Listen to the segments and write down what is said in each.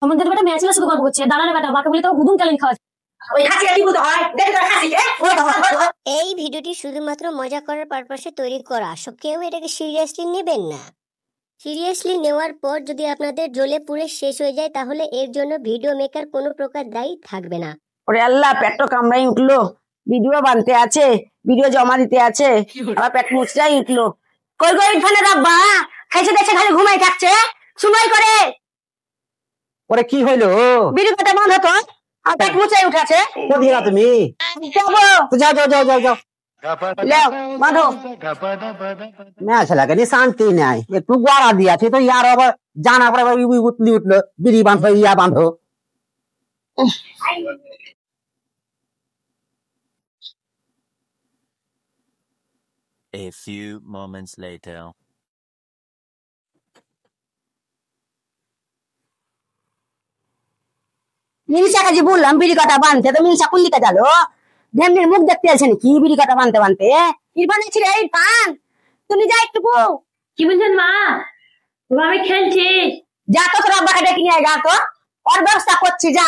আমাদের বেটা মেয়ে ছিল শুধু গল্প করছে, দাঁড়ালে বেটা বাকে বলে তো হুদুম কালীন খাওয়া। ওই হাসি কি বুঝতে হয়, দেখে তোর হাসি কে? এই ভিডিওটি শুধুমাত্র মজা করার পারপাসে তৈরি করা, কেউ এটাকে সিরিয়াসলি নেবেন না। সিরিয়াসলি নেওয়ার পর যদি আপনাদের জ্বলে পুড়ে শেষ হয়ে যায় তাহলে এর জন্য ভিডিও মেকার কোনো প্রকার দায়ী থাকবে না। ওরে আল্লাহ, পেট তো কামড়াই উঠলো, ভিডিও বানতে আছে, ভিডিও জমা দিতে আছে, আবার পেট মুচড়াই উঠলো। কই কই উঠানে রাব্বা, খাইছে দেখছে খালি ঘুমাই থাকছে, সময় করে। ওরে কি হইলো? ভিডিও কথা বন্ধ তো, আর পেট মুচড়াই উঠাছে। কোথায় তুমি? যাবো যাও যাও যাও যাও যাও। লেও বাঁধো। মেয়ে ছেলেকে নিয়ে শান্তি নাই, একটু গোড়া দিয়েছে তো ইয়ার আবার জানা পরে উতলি উঠলো, বিড়ি বাঁধো ইয়া বাঁধো। A few moments later. মিলসা কাজে বললাম বিড়ি কাটা বানতে, তো মিলসা কোন দিকে গেল? ঢেমনির মুখ দেখতে আছে নাকি বিড়ি কাটা বানতে বানতে? ইরফান ছিল এই পান, তুমি যা একটু কি বলছেন মা? আমি খেলছি। যা তো তোর আব্বাকে ডেকে নিয়ে গা, তো ওর ব্যবস্থা করছি, যা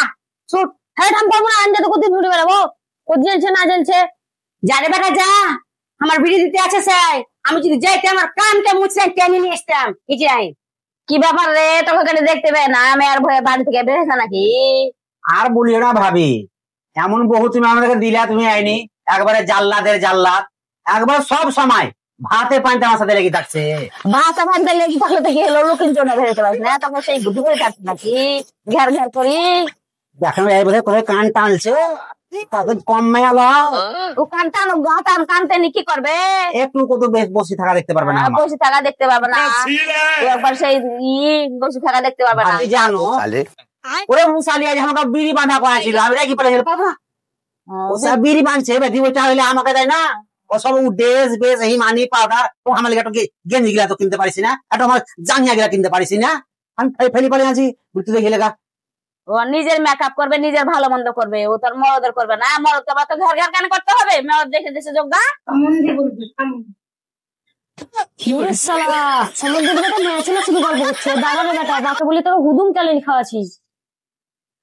ছুট। হ্যাঁ ধাম পাবো না, আনতে তো কোথায় ঘুরে বেড়াবো, ও জ্বলছে না জ্বলছে, যা রে বেটা যা, আমার বিড়ি দিতে আছে স্যার। আমি যদি যাইতে আমার কানটা মুছলাম টেনে নিয়ে আসতাম। কি যাই, কি ব্যাপার রে, তোকে কেন দেখতে পাই না? আমি আর ভয়ে বাড়ি থেকে বেরোছে নাকি? আর বলিও না ভাবি, এমন বহু তুমি আমাদেরকে দিলা, তুমি আইনি একবারে জাল্লাদের জাল্লাদ, একবার সব সময় ভাতে পানিতে আমার সাথে লেগে থাকছে। ভাত ভাত লেগে থাকলে তো কি হলো, লোকের জন্য বেরোতে পারিস না, তখন সেই বুদ্ধি করে থাকছে নাকি ঘের ঘের করি। দেখেন এই বোধহয় কোথায় কান টানছে, তাদের কম মেয়াল ও কান টানো, গান কানতে নি কি করবে? একটু কত বেশ বসে থাকা দেখতে পারবে না, বসে থাকা দেখতে পারবে না, একবার সেই বসে থাকা দেখতে পারবে না। জানো ওরে মুসালি আজ আমাকে বিড়ি বাঁধা করেছিল, আমি রাখি পড়ে পাবো ও সব বিড়ি বাঁধছে বেদি, ওইটা হইলে আমাকে দেয় না। ও সব ড্রেস বেস হিমানি পাউডার, ও আমার লিগে গেঞ্জি গিলা তো কিনতে পারিস না, একটা আমার জাঙ্গিয়া গিলা কিনতে পারিস না, আমি ফেলি পড়ে আছি ঘুরতে দেখে লেগা। ও নিজের মেকআপ করবে, নিজের ভালো মন্দ করবে, ও তোর মরদের করবে না। মরদ তো ঘর ঘর কেন করতে হবে? মেয়র দেখে দেশে যোগদা সমুদ্রের বেটা মেয়ে ছিল শুধু গল্প করছে, দাঁড়ালে বেটা বাকে বলে তো হুদুম কালীন খাওয়াছিস।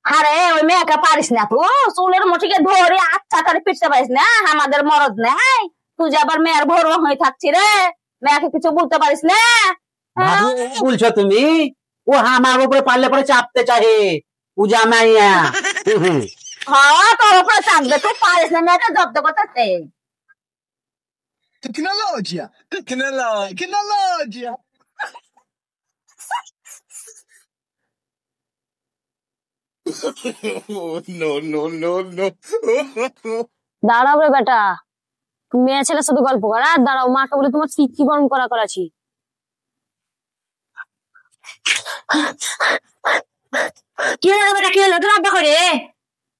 আরে ওই মেয়েকে পারিস না তো, চুলের মুঠিকে ধরে আচ্ছা করে পিটতে পারিস না, আমাদের মরদ নাই। তুই যে আবার মেয়ের ভোর হয়ে থাকছি রে, মেয়েকে কিছু বলতে পারিস না। বলছো তুমি? ও আমার উপরে পারলে পরে চাপতে চাহে, পূজা মাইয়া। হ্যাঁ তোর উপরে চাপবে, তুই পারিস না মেয়েকে জব্দ করতে। Tecnologia, tecnologia. No. দাঁড়াও রে বেটা, মেয়ে ছেলে শুধু গল্প করা, দাঁড়াও মাকে বলে তোমার চিঠি গরম করাছি। কি হলো বেটা, কি হলো? তোর আব্বা করে?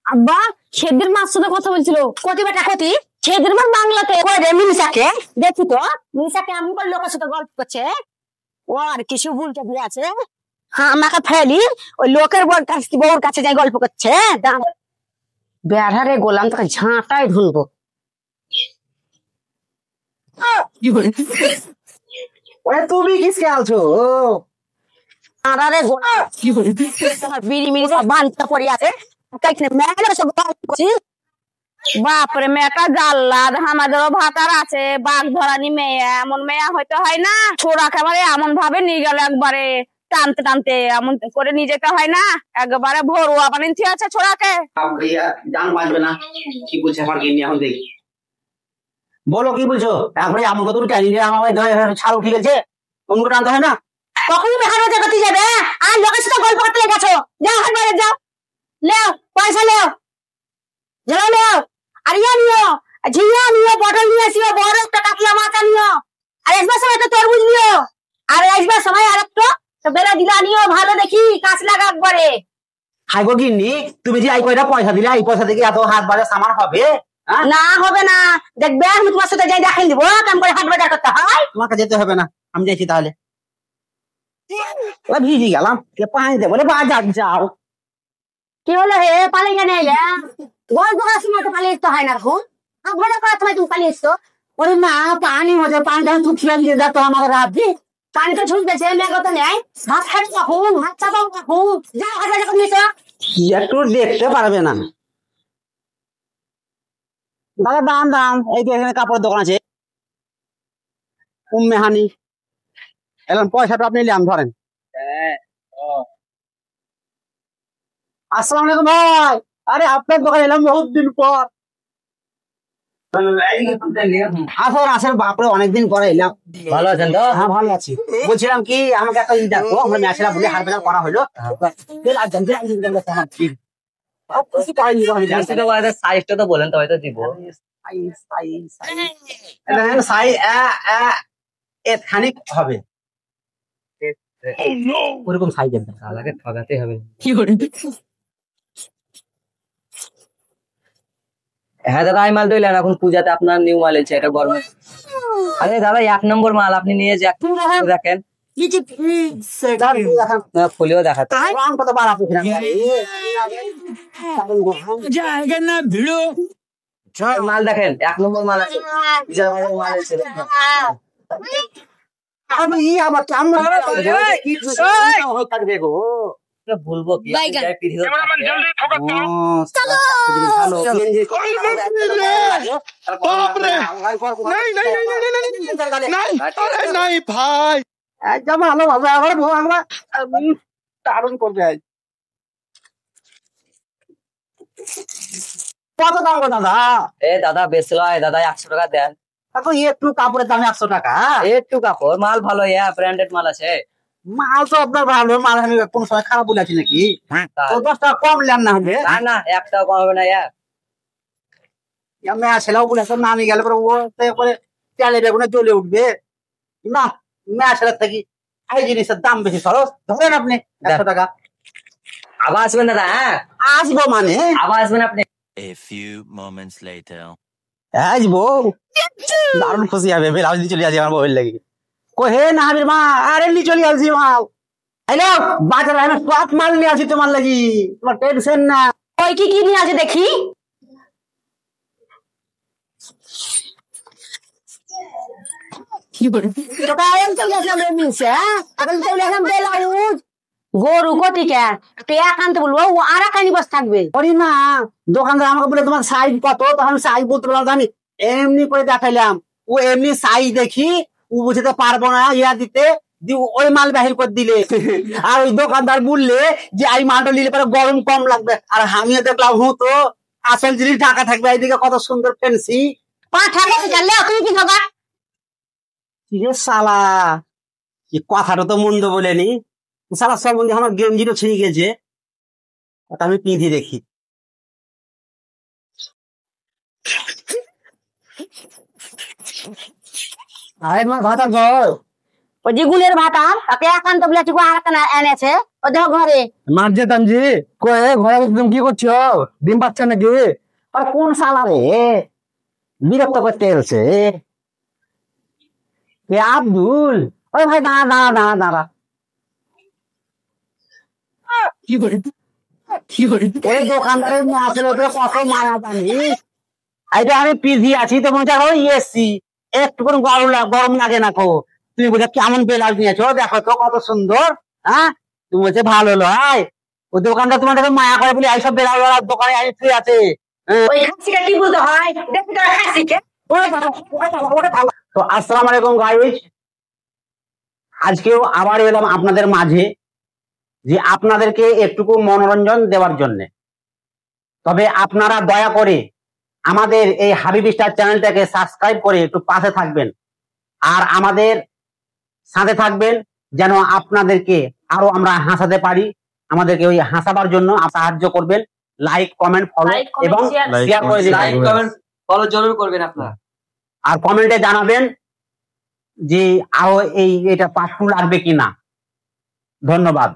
আব্বা সেদের মার সাথে কথা বলছিল। কতি বেটা কতি? সেদের মার বাংলাতে। কই রে মিনিসাকে? দেখি তো মিনিসাকে আমি কোন লোকের সাথে গল্প করছে, ও আর কিছু ভুলটা দিয়ে আছে। হ্যাঁ আমাকে ফেলি ওই লোকের বউর কাছে যাই গল্প করছে। বেড়ারে গোলাম তোকে ঝাঁটাই ধুনবো। তুমি কিসকে আলছো? আরে বিড়ি মিড়ি সব বান্ধা পড়ে আছে, বাপরে মেয়েটা জাল্লাদ। আমাদেরও ভাতার আছে, বাঘ ধরানি মেয়ে, এমন মেয়ে হয়তো হয় না। ছোড়া একেবারে এমন ভাবে নিয়ে গেল, একবারে টানতে টানতে এমন করে নিয়ে যেতে হয় না, একবারে ভরুয়া বানিয়ে আছে ছোড়াকে। জান বাঁচবে না, কি বলছে আমার গিন্নি এখন দেখি। বলো কি বলছো? তারপরে আমাকে তুমি টানি আমার ছাল উঠে গেছে, অন্য টানতে হয় না। কখনই বেহার করতে যাবে আর লোকের সাথে গল্প করতে গেছো? যাও হাট বাইরে যাও, লেও পয়সা লেও, যাও লেও। আর ইয়া নিও, ঝিঙা নিও, পটল নিয়ে আসিও, বড় একটা কাতলা মাথা নিও। আর আসবার সময় তো তরমুজ নিও, আর আসবার সময় আর একটা বেলা দিলা নিও, ভালো দেখি কাঁচ লাগা একবারে। হাই গো গিন্নি, তুমি যে এই কয়টা পয়সা দিলে, এই পয়সা থেকে এত হাত বাজার সামান হবে? না হবে না, দেখবে আমি তোমার সাথে যাই দেখাই দিব কেমন করে হাট বাজার করতে হয়। তোমাকে যেতে হবে না, আমি যাইছি তাহলে। ভিজি গেলাম, পানি দেবো বাজার যাও। কি হলো হে, পালিয়ে কেন এলে? গল্প করার সময় তো পালিয়ে আসতে হয় না, এখন ঘরে করার সময় তুমি পালিয়ে এসছো। ওরে মা পানি হচ্ছে, পানিটা তুই খেয়ে দিয়ে তো আমাকে রাখবি। পানি তো ছুটতেছে মেঘ তো নেই ভাত খাই কখন ভাত চাপাও কখন যা হাত বাজে কখন নিছো একটু দেখতে পারবে না দাদা দাম দাম এই যে এখানে কাপড়ের দোকান আছে মেহানি এলাম পয়সাটা আপনি নিলাম ধরেন আসসালামু আলাইকুম ভাই আরে আপনার দোকানে এলাম বহুত দিন পর আসুন আসেন বাপরে অনেকদিন পরে এলাম ভালো আছেন তো? হ্যাঁ ভালো আছি বলছিলাম কি আমাকে একটা ই দেখো আমরা ম্যাচেরা বলে হার বেলা করা হলো সাইজটা তো বলেন তো হয়তো দিব। খানিক হবে ওরকম সাইজের শালাকে ঠকাতে হবে। হ্যাঁ দাদা এই মাল দইলেন এখন পূজাতে আপনার নিউ মাল এসেছে এটা গরম। আরে দাদা 1 নম্বর মাল আপনি নিয়ে যে দেখেন খুলেও দেখাতে মাল দেখেন 1 নম্বর মাল আছে মাল এসেছে ভুলবো কি नहीं भाई ভালো ভালো আমরা দারুণ করবে কত দাম গো দাদা এ দাদা বেচল দাদা 100 টাকা দেন এখন একটু কাপড়ের দাম 100 টাকা একটু কাপড় মাল ভালো ব্র্যান্ডেড মাল আছে মাল তো আপনার ভালো মাল আমি কোন সময় খারাপ বলে আছি নাকি তো 10 টাকা কম নেন না হবে না না 1 টাকা কম হবে না আমি আসলেও বলে না আমি গেলে পরে ও করে তেলে বেগুনে জ্বলে উঠবে না মেয়ে থাকি এই জিনিসের দাম বেশি খরচ ধরেন আপনি 100 টাকা আবার আসবেন দাদা হ্যাঁ আসবো মানে আবার আসবেন আপনি A few moments later. আসবো দারুণ খুশি হবে বেলাউজ দিয়ে চলে আসি আমার বউয়ের লাগি কহে না হাবির মা আরে নি চলে আসি মাল হ্যালো বাজারে আমি সব মাল নিয়ে আসি তোমার লাগি তোমার টেনশন না ওই কি নিয়ে আছে দেখি গরু কটিকা তুই একান্ত বলবো ও আর একানি বস থাকবে করি না দোকানদার আমাকে বলে তোমার সাইজ কত তখন সাইজ বলতে পারলাম আমি এমনি করে দেখাইলাম ও এমনি সাইজ দেখি ও বুঝতে পারবো না ইয়া দিতে ওই মাল বাহির করে দিলে আর ওই দোকানদার বললে যে এই মালটা নিলে পরে গরম কম লাগবে আর আমিও দেখলাম তো আসল জিনিস ঢাকা থাকবে এইদিকে কত সুন্দর ফেন্সি শালা কথাটা তো মন্দ বলেনি শালা সম্বন্ধে আমার গেঞ্জিটা ছিঁড়ে গেছে ওটা আমি পিঁধি দেখি ভাতা ঘর ওই যে গুলের ভাতা তাকে একান্ত বলে এনেছে ও দেখো ঘরে মার যেতাম জি কয়ে ঘরে তুমি কি করছো ডিম পাচ্ছ নাকি আর কোন শালা রে বিরক্ত করতে এলছে আব্দুল ওই ভাই দাঁড়া দাঁড়া দাঁড়া দাঁড়া এই দোকানদারের আসলে কত মায়া জানি এইটা আমি পিজি আছি তো মনে হয় এসছি একটু করে গরম লাগে না কো তুমি বলছো কেমন ব্লাউজ নিয়েছো দেখো তো কত সুন্দর হ্যাঁ তুমি বলছে ভালো লয় ওই দোকানটা তোমার মায়া করে বলে এইসব ব্লাউজ দোকানে আমি ফ্রি আছে ওই খাসিটা কি বলতে হয় দেখি তো খাসিকে তো আসসালামু আলাইকুম গাইস আজকেও আবার এলাম আপনাদের মাঝে যে আপনাদেরকে একটুকু মনোরঞ্জন দেওয়ার জন্য তবে আপনারা দয়া করে আমাদের এই হাবিব স্টার চ্যানেলটাকে সাবস্ক্রাইব করে একটু পাশে থাকবেন আর আমাদের সাথে থাকবেন যেন আপনাদেরকে আরো আমরা হাসাতে পারি আমাদেরকে ওই হাসাবার জন্য সাহায্য করবেন লাইক কমেন্ট ফলো এবং শেয়ার করে দিবেন লাইক কমেন্ট ফলো জরুর করবেন আপনারা আর কমেন্টে জানাবেন যে আরো এটা পার্ট 2 লাগবে কিনা ধন্যবাদ।